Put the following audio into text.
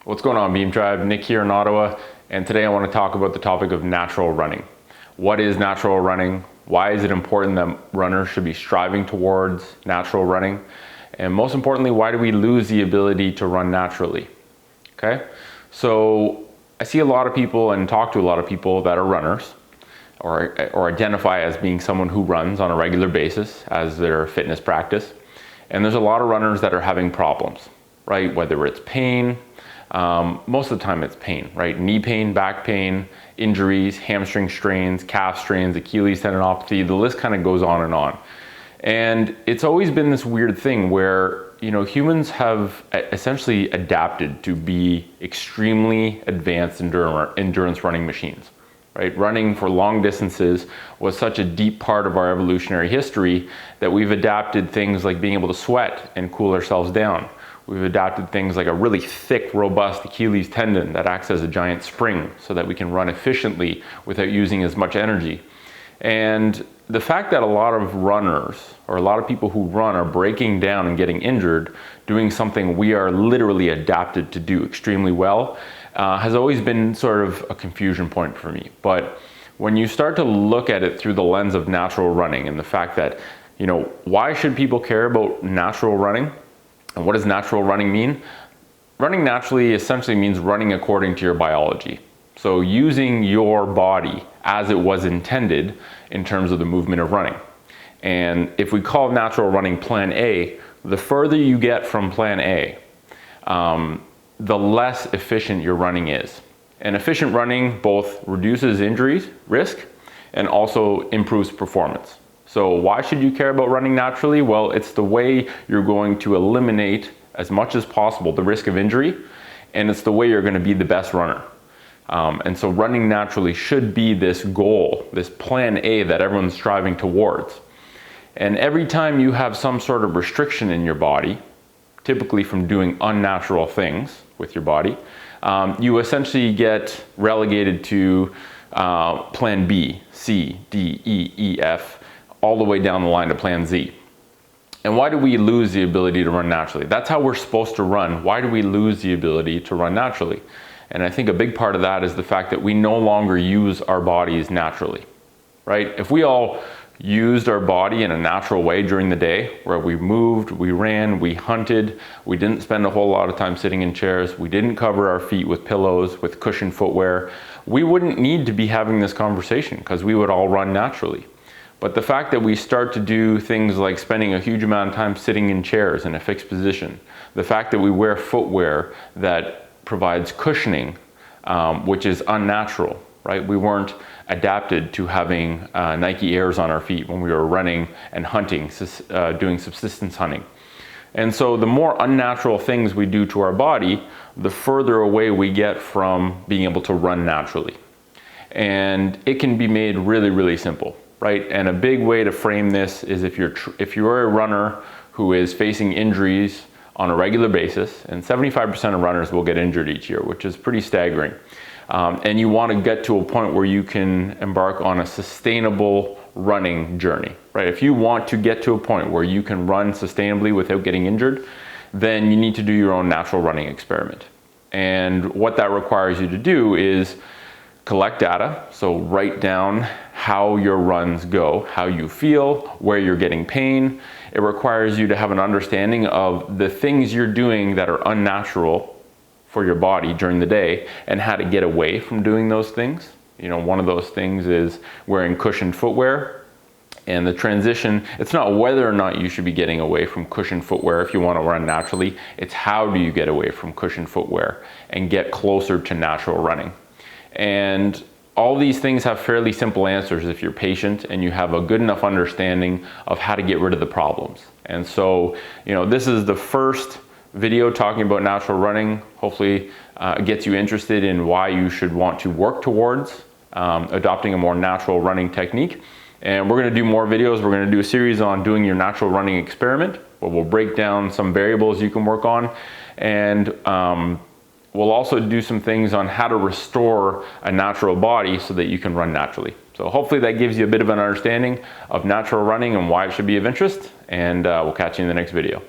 What's going on, Beam Tribe? Nick here in Ottawa, and today I want to talk about the topic of natural running. What is natural running? Why is it important that runners should be striving towards natural running? And most importantly, why do we lose the ability to run naturally? Okay, so I see a lot of people and talk to a lot of people that are runners or identify as being someone who runs on a regular basis as their fitness practice. And there's a lot of runners that are having problems, right? Whether it's pain, most of the time it's pain, right? Knee pain, back pain, injuries, hamstring strains, calf strains, Achilles tendinopathy, the list kind of goes on and on. And it's always been this weird thing where, humans have essentially adapted to be extremely advanced endurance running machines, right? Running for long distances was such a deep part of our evolutionary history that we've adapted things like being able to sweat and cool ourselves down. We've adapted things like a really thick, robust Achilles tendon that acts as a giant spring so that we can run efficiently without using as much energy. And the fact that a lot of runners or a lot of people who run are breaking down and getting injured doing something we are literally adapted to do extremely well has always been sort of a confusion point for me. But when you start to look at it through the lens of natural running and the fact that, why should people care about natural running? And what does natural running mean? Running naturally essentially means running according to your biology. So using your body as it was intended in terms of the movement of running. And if we call natural running plan A, the further you get from plan A, the less efficient your running is. And efficient running both reduces injuries risk and also improves performance. So why should you care about running naturally? Well, it's the way you're going to eliminate as much as possible the risk of injury, and it's the way you're going to be the best runner. And so running naturally should be this goal, this plan A that everyone's striving towards. And every time you have some sort of restriction in your body, typically from doing unnatural things with your body, you essentially get relegated to plan B, C, D, E, F, all the way down the line to plan Z. And why do we lose the ability to run naturally? That's how we're supposed to run. Why do we lose the ability to run naturally? And I think a big part of that is the fact that we no longer use our bodies naturally, right? If we all used our body in a natural way during the day, where we moved, we ran, we hunted, we didn't spend a whole lot of time sitting in chairs, we didn't cover our feet with pillows, with cushioned footwear, we wouldn't need to be having this conversation because we would all run naturally. But the fact that we start to do things like spending a huge amount of time sitting in chairs in a fixed position, the fact that we wear footwear that provides cushioning, which is unnatural, right? We weren't adapted to having Nike Airs on our feet when we were running and hunting, doing subsistence hunting. And so the more unnatural things we do to our body, the further away we get from being able to run naturally. And it can be made really, really simple. Right? And a big way to frame this is if you're a runner who is facing injuries on a regular basis, and 75% of runners will get injured each year, which is pretty staggering. And you want to get to a point where you can embark on a sustainable running journey, right? If you want to get to a point where you can run sustainably without getting injured, then you need to do your own natural running experiment. And what that requires you to do is collect data, so write down how your runs go, how you feel, where you're getting pain. It requires you to have an understanding of the things you're doing that are unnatural for your body during the day and how to get away from doing those things. One of those things is wearing cushioned footwear. And the transition, it's not whether or not you should be getting away from cushioned footwear if you want to run naturally, it's how do you get away from cushioned footwear and get closer to natural running. And all these things have fairly simple answers if you're patient and you have a good enough understanding of how to get rid of the problems. And so, this is the first video talking about natural running. Hopefully it gets you interested in why you should want to work towards adopting a more natural running technique. And we're going to do more videos. We're going to do a series on doing your natural running experiment, where we'll break down some variables you can work on. And we'll also do some things on how to restore a natural body so that you can run naturally. So hopefully that gives you a bit of an understanding of natural running and why it should be of interest. And we'll catch you in the next video.